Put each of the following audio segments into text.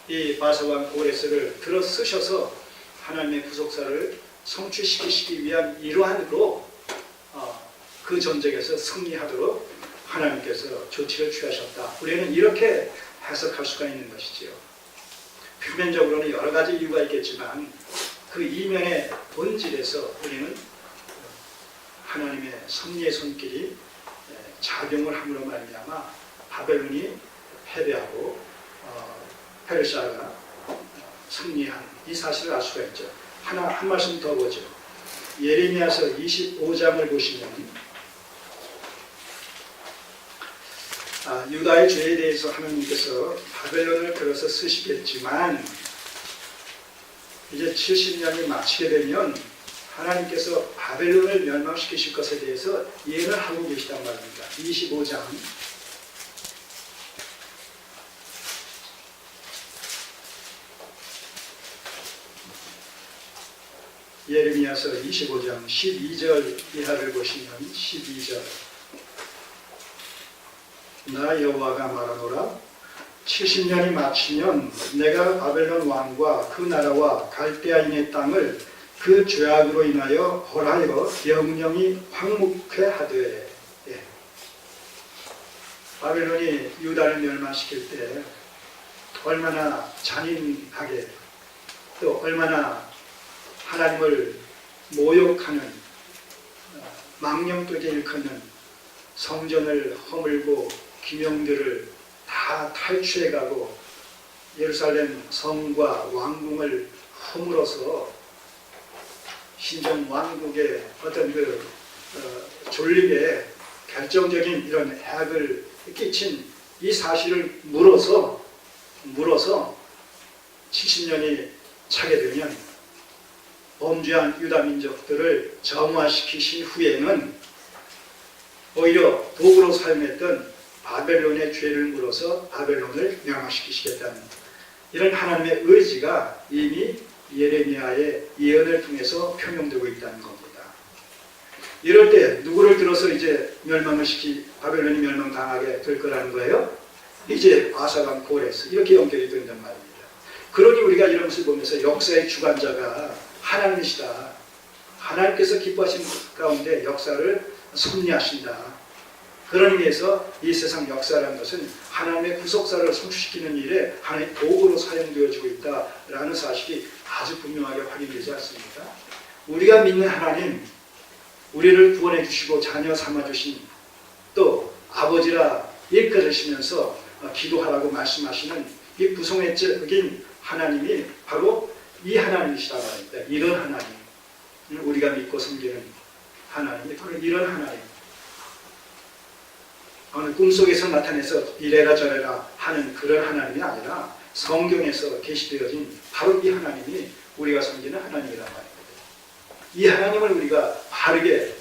이 바사왕 고레스를 들어 쓰셔서 하나님의 구속사를 성취시키시기 위한 일환으로 그 전쟁에서 승리하도록 하나님께서 조치를 취하셨다. 우리는 이렇게 해석할 수가 있는 것이지요. 표면적으로는 여러 가지 이유가 있겠지만 그 이면의 본질에서 우리는 하나님의 섭리의 손길이 작용을 함으로 말미암아 바벨론이 패배하고 페르시아가 승리한 이 사실을 알 수가 있죠. 한 말씀 더 보죠. 예레미야서 25장을 보시면 유다의 죄에 대해서 하나님께서 바벨론을 들어서 쓰시겠지만 이제 70년이 마치게 되면 하나님께서 바벨론을 멸망시키실 것에 대해서 예언을 하고 계시단 말입니다. 25장 예레미야서 25장 12절 이하를 보시면 12절 나 여호와가 말하노라 70년이 마치면 내가 바벨론 왕과 그 나라와 갈대아인의 땅을 그 죄악으로 인하여 벌하여 영영이 황무케 하되 바벨론이 유다를 멸망시킬 때 얼마나 잔인하게 또 얼마나 하나님을 모욕하는 망령되게 일컫는 성전을 허물고 기명들을 다 탈취해가고 예루살렘 성과 왕궁을 허물어서 신정 왕국의 어떤 존립에 결정적인 이런 해악을 끼친 이 사실을 물어서 70년이 차게 되면 범죄한 유다 민족들을 정화시키신 후에는 오히려 도구로 사용했던 바벨론의 죄를 물어서 바벨론을 멸망시키시겠다는 이런 하나님의 의지가 이미 예레미야의 예언을 통해서 표명되고 있다는 겁니다. 이럴 때 누구를 들어서 이제 바벨론이 멸망당하게 될 거라는 거예요? 이제 바사왕 고레스 이렇게 연결이 된단 말입니다. 그러니 우리가 이런 것을 보면서 역사의 주관자가 하나님이시다. 하나님께서 기뻐하시는 가운데 역사를 섭리하신다. 그런 의미에서 이 세상 역사라는 것은 하나님의 구속사를 성취시키는 일에 하나님의 도구로 사용되어지고 있다라는 사실이 아주 분명하게 확인되지 않습니까? 우리가 믿는 하나님, 우리를 구원해 주시고 자녀 삼아 주신 또 아버지라 일컬으시면서 기도하라고 말씀하시는 이 구속적인 하나님이 바로 이 하나님이시다 말입니다. 이런 하나님, 우리가 믿고 섬기는 하나님, 바로 이런 하나님. 어느 꿈속에서 나타내서 이래라 저래라 하는 그런 하나님이 아니라 성경에서 계시되어진 바로 이 하나님이 우리가 섬기는 하나님이란 말입니다. 이 하나님을 우리가 바르게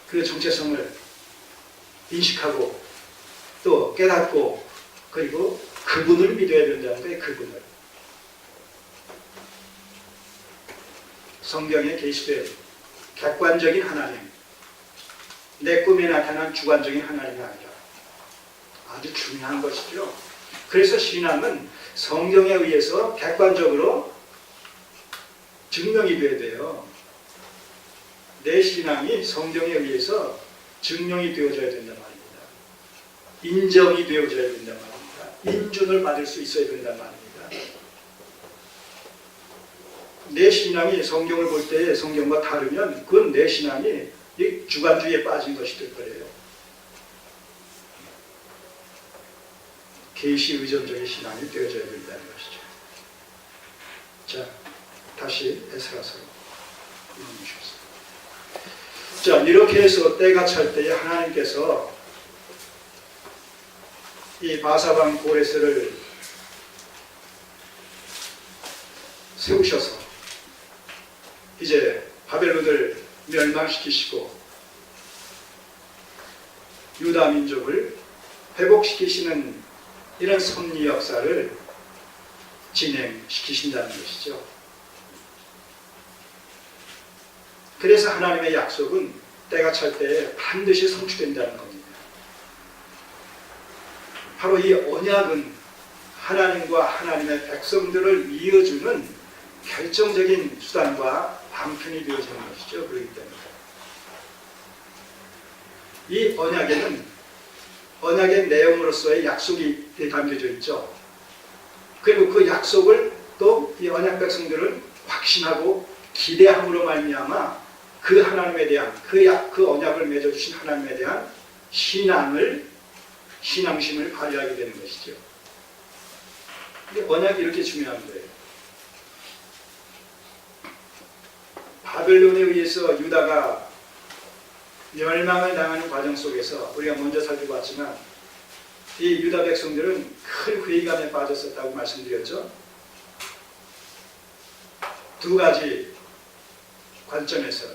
그 정체성을 인식하고 또 깨닫고 그리고 그분을 믿어야 된다는 거예요. 그분을. 성경에 계시된 객관적인 하나님, 내 꿈에 나타난 주관적인 하나님이 아니라 아주 중요한 것이죠. 그래서 신앙은 성경에 의해서 객관적으로 증명이 돼야 돼요. 내 신앙이 성경에 의해서 증명이 되어져야 된단 말입니다. 인정이 되어져야 된단 말입니다. 인준을 받을 수 있어야 된단 말입니다. 내 신앙이 성경을 볼 때 성경과 다르면 그건 내 신앙이 이 주관주의에 빠진 것이 될 거예요. 계시 의존적인 신앙이 되어져야 된다는 것이죠. 자, 다시 에스라서로 넘어주십시오. 자, 이렇게 해서 때가 찰 때에 하나님께서 이 바사왕 고레스를 세우셔서 이제 바벨론을 멸망시키시고 유다 민족을 회복시키시는 이런 섭리 역사를 진행시키신다는 것이죠. 그래서 하나님의 약속은 때가 찰 때에 반드시 성취된다는 겁니다. 바로 이 언약은 하나님과 하나님의 백성들을 이어주는 결정적인 수단과 방편이 되어지는 것이죠. 그렇기 때문에 이 언약에는 언약의 내용으로서의 약속이 담겨져 있죠. 그리고 그 약속을 또 이 언약 백성들은 확신하고 기대함으로 말미암아 그 하나님에 대한 그 언약을 맺어주신 하나님에 대한 신앙심을 발휘하게 되는 것이죠. 근데 언약이 이렇게 중요한 거예요. 바벨론에 의해서 유다가 멸망을 당하는 과정 속에서 우리가 먼저 살펴봤지만 이 유다 백성들은 큰 회의감에 빠졌었다고 말씀드렸죠. 두 가지 관점에서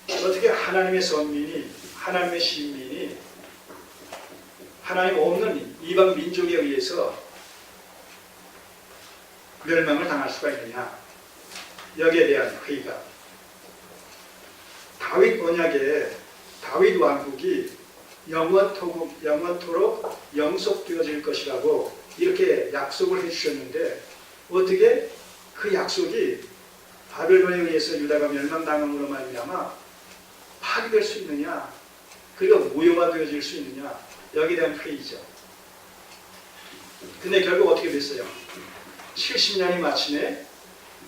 어떻게 하나님의 선민이, 하나님의 신민이 하나님 없는 이방 민족에 의해서 멸망을 당할 수가 있느냐, 여기에 대한 회의가 다윗 언약에 다윗 왕국이 영원토록 영속되어질 것이라고 이렇게 약속을 해주셨는데 어떻게 그 약속이 바벨론에 의해서 유다가 멸망당함으로 말미암아 파괴될 수 있느냐, 그리고 무효화되어질 수 있느냐, 여기에 대한 회의죠. 근데 결국 어떻게 됐어요? 70년이 마침에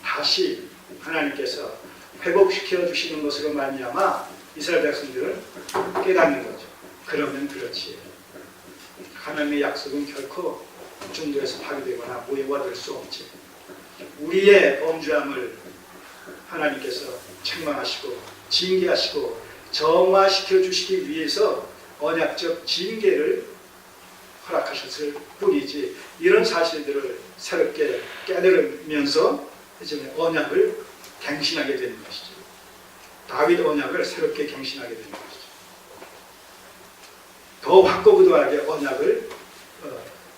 다시 하나님께서 회복시켜 주시는 것으로 말미암아 이스라엘 백성들은 깨닫는 거죠. 그러면 그렇지, 하나님의 약속은 결코 중도에서 파괴되거나 무효화될 수 없지. 우리의 범죄함을 하나님께서 책망하시고 징계하시고 정화시켜 주시기 위해서 언약적 징계를 허락하셨을 뿐이지, 이런 사실들을 새롭게 깨달으면서 이제 언약을 갱신하게 되는 것이죠. 다윗 언약을 새롭게 갱신하게 되는 것이죠. 더 확고부도하게 언약을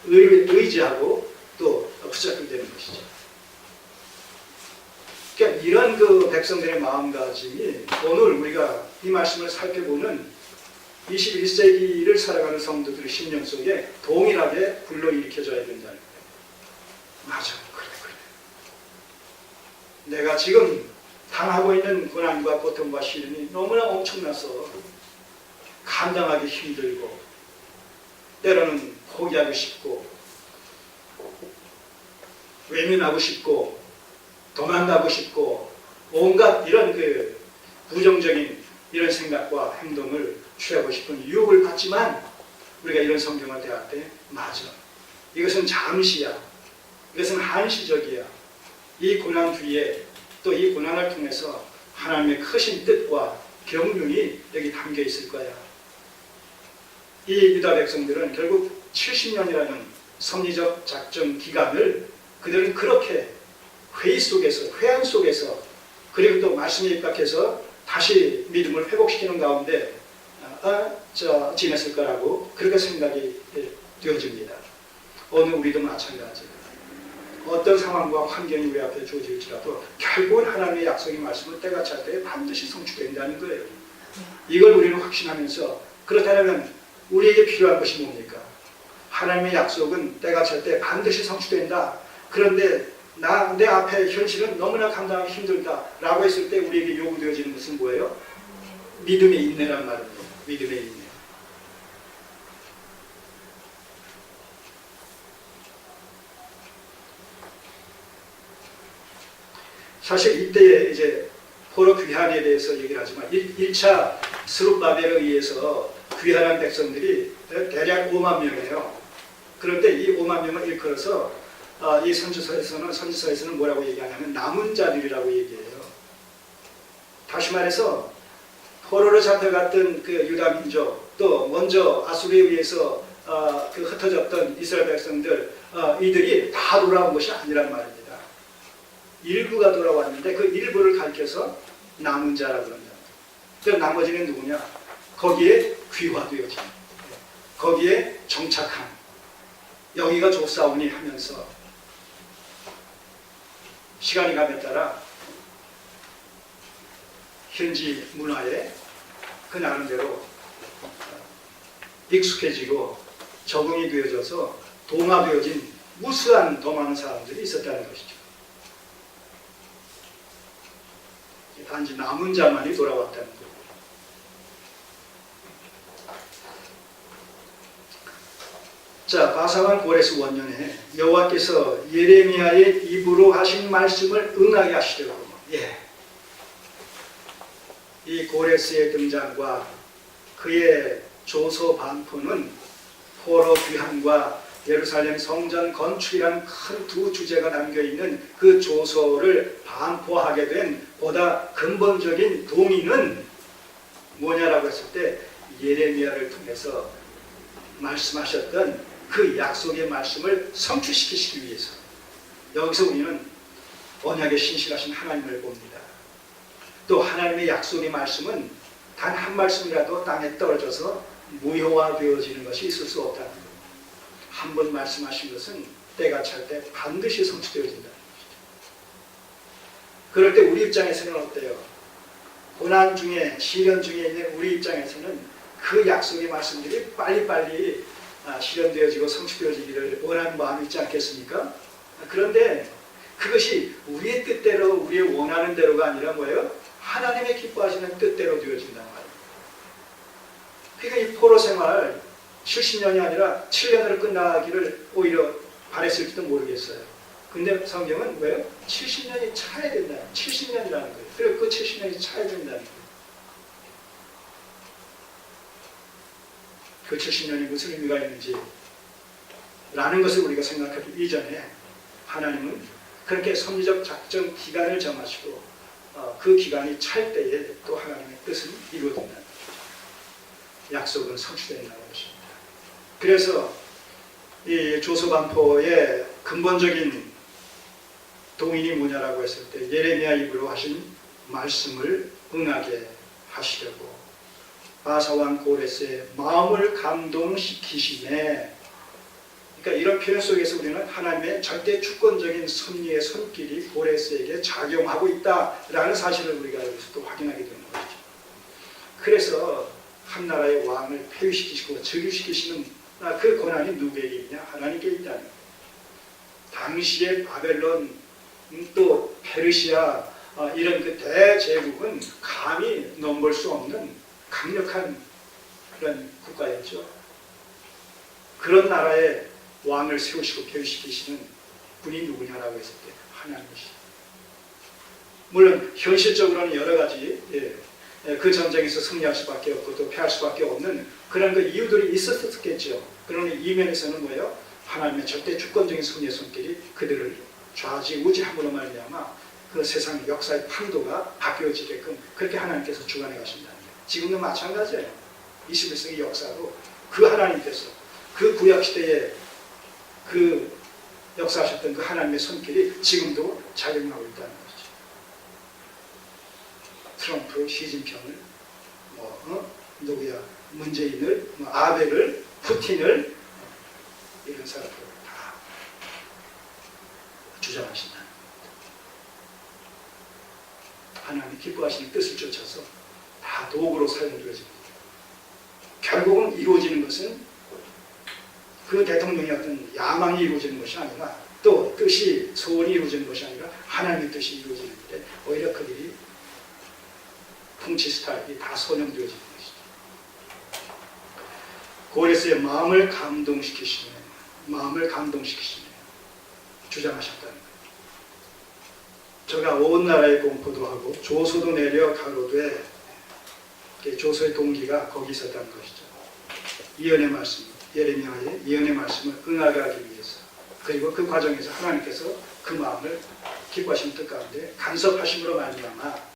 의지하고 또 붙잡게 되는 것이죠. 그러니까 이런 그 백성들의 마음가짐이 오늘 우리가 이 말씀을 살펴보는 21세기를 살아가는 성도들의 심령 속에 동일하게 불러일으켜져야 된다는 거예요. 맞아, 그래. 내가 지금 당하고 있는 고난과 고통과 시련이 너무나 엄청나서 감당하기 힘들고 때로는 포기하고 싶고 외면하고 싶고 도망가고 싶고 온갖 이런 그 부정적인 이런 생각과 행동을 취하고 싶은 유혹을 받지만 우리가 이런 성경을 대할 때 맞아, 이것은 잠시야, 이것은 한시적이야. 이 고난 뒤에 또 이 고난을 통해서 하나님의 크신 뜻과 경륜이 여기 담겨 있을 거야. 이 유다 백성들은 결국 70년이라는 섭리적 작전 기간을 그들은 그렇게 회의 속에서, 회한 속에서, 그리고 또 말씀에 입각해서 다시 믿음을 회복시키는 가운데 지냈을 거라고 그렇게 생각이 되어집니다. 오늘 우리도 마찬가지예요. 어떤 상황과 환경이 우리 앞에 주어질지라도 결국은 하나님의 약속의 말씀은 때가 찰 때 반드시 성취된다는 거예요. 이걸 우리는 확신하면서, 그렇다면 우리에게 필요한 것이 뭡니까? 하나님의 약속은 때가 찰 때 반드시 성취된다. 그런데 내 앞에 현실은 너무나 감당하기 힘들다 라고 했을 때 우리에게 요구되어지는 것은 뭐예요? 믿음의 인내란 말입니다. 믿음의 인내. 사실 이때에 이제 포로 귀환에 대해서 얘기를 하지만 1차 스룹바벨에 의해서 귀환한 백성들이 대략 5만 명이에요. 그런데 이 5만 명을 일컬어서 이 선지서에서는 뭐라고 얘기하냐면 남은 자들이라고 얘기해요. 다시 말해서 포로로 잡혀갔던 그 유다 민족, 또 먼저 아수르에 의해서 그 흩어졌던 이스라엘 백성들, 이들이 다 돌아온 것이 아니란 말입니다. 일부가 돌아왔는데 그 일부를 가리켜서 남은 자라고 합니다. 그 나머지는 누구냐? 거기에 귀화되어진, 거기에 정착한, 여기가 좋사오니 하면서 시간이 감에 따라 현지 문화에 그 나름대로 익숙해지고 적응이 되어져서 동화되어진 무수한 더 많은 사람들이 있었다는 것이죠. 단지 남은 자만이 돌아왔다는 거예요. 자, 바사왕 고레스 원년에 여호와께서 예레미야의 입으로 하신 말씀을 응하게 하시려고, 이 고레스의 등장과 그의 조서 반포는 포로 귀환과 예루살렘 성전 건축이라는 큰 두 주제가 담겨있는 그 조서를 반포하게 된 보다 근본적인 동의는 뭐냐라고 했을 때 예레미야를 통해서 말씀하셨던 그 약속의 말씀을 성취시키시기 위해서. 여기서 우리는 언약에 신실하신 하나님을 봅니다. 또 하나님의 약속의 말씀은 단 한 말씀이라도 땅에 떨어져서 무효화되어지는 것이 있을 수 없다는 것. 한 번 말씀하신 것은 때가 찰 때 반드시 성취되어진다는 것이죠. 그럴 때 우리 입장에서는 어때요? 고난 중에, 시련 중에 있는 우리 입장에서는 그 약속의 말씀들이 빨리빨리 실현되어지고 성취되어지기를 원하는 마음이 있지 않겠습니까? 그런데 그것이 우리의 뜻대로, 우리의 원하는 대로가 아니라 뭐예요? 하나님의 기뻐하시는 뜻대로 되어진단 말이에요. 그러니까 이 포로 생활 70년이 아니라 7년으로 끝나기를 오히려 바랬을지도 모르겠어요. 근데 성경은 왜요? 70년이 차야 된다. 70년이라는 거예요. 그리고 그 70년이 차야 된다는 거예요. 그 70년이 무슨 의미가 있는지 라는 것을 우리가 생각하기 이전에 하나님은 그렇게 섭리적 작정 기간을 정하시고 그 기간이 찰 때에 또 하나님의 뜻은 이루어진다는 거죠. 약속은 성취된다는 것입니다. 그래서 이 조서반포의 근본적인 동인이 뭐냐라고 했을 때 예레미야 입으로 하신 말씀을 응하게 하시려고 바사왕 고레스의 마음을 감동시키심에, 그러니까 이런 표현 속에서 우리는 하나님의 절대 주권적인 섭리의 손길이 고레스에게 작용하고 있다라는 사실을 우리가 여기서 또 확인하게 되는 것이죠. 그래서 한 나라의 왕을 폐위시키시고 즉위시키시는 그 권한이 누구에게 있냐? 하나님께 있다는 거예요. 당시의 바벨론 또 페르시아 이런 그 대제국은 감히 넘볼 수 없는 강력한 그런 국가였죠. 그런 나라의 왕을 세우시고 폐위시키시는 분이 누구냐라고 했을 때 하나님이시죠. 물론 현실적으로는 여러 가지 그 전쟁에서 승리할 수밖에 없고 또 패할 수밖에 없는 그런 그 이유들이 있었겠죠. 그러나 이면에서는 뭐예요? 하나님의 절대 주권적인 승리의 손길이 그들을 좌지우지함으로 말미암아 그 세상 역사의 판도가 바뀌어지게끔 그렇게 하나님께서 주관해 가신다는 거예요. 지금도 마찬가지예요. 21세기 역사로 그 하나님께서 그 구약시대에 그 역사하셨던 그 하나님의 손길이 지금도 작용하고 있다는 것이죠. 트럼프, 시진핑을 누구야? 문재인을, 아베를, 푸틴을 이런 사람들 다 주장하신다. 하나님이 기뻐하시는 뜻을 쫓아서 다 도구로 사용되어집니다. 결국은 이루어지는 것은 그 대통령의 어떤 야망이 이루어지는 것이 아니라 또 뜻이, 소원이 이루어지는 것이 아니라 하나님의 뜻이 이루어지는데 오히려 그들이 통치 스타일이 다 선용되어지는 것이죠. 고레스의 마음을 감동시키시네 주장하셨다는 거예요. 저가 온 나라에 공포도 하고 조소도 내려 가로되, 조소의 동기가 거기 있었다는 것이죠. 예언의 말씀, 예레미야의 예언의 말씀을 응하게 하기 위해서, 그리고 그 과정에서 하나님께서 그 마음을 기뻐하시는 뜻 가운데 간섭하심으로 말미암아